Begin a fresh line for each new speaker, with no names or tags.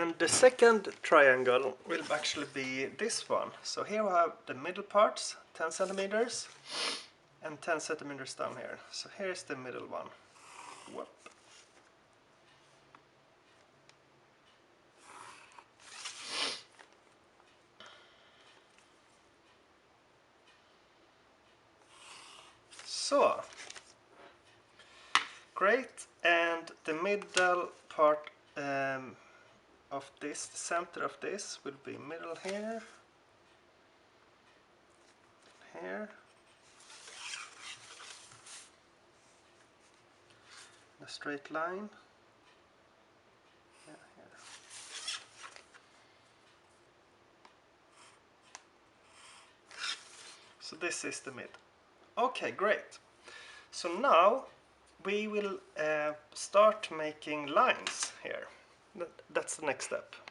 And the second triangle will actually be this one. So here we have the middle parts, 10 centimeters, and 10 centimeters down here. So here's the middle one. Whoop. So, great, and the middle part of this, the center of this will be middle here, here, a straight line, yeah, here. So this is the mid. Okay, great. So now we will start making lines here. That's the next step.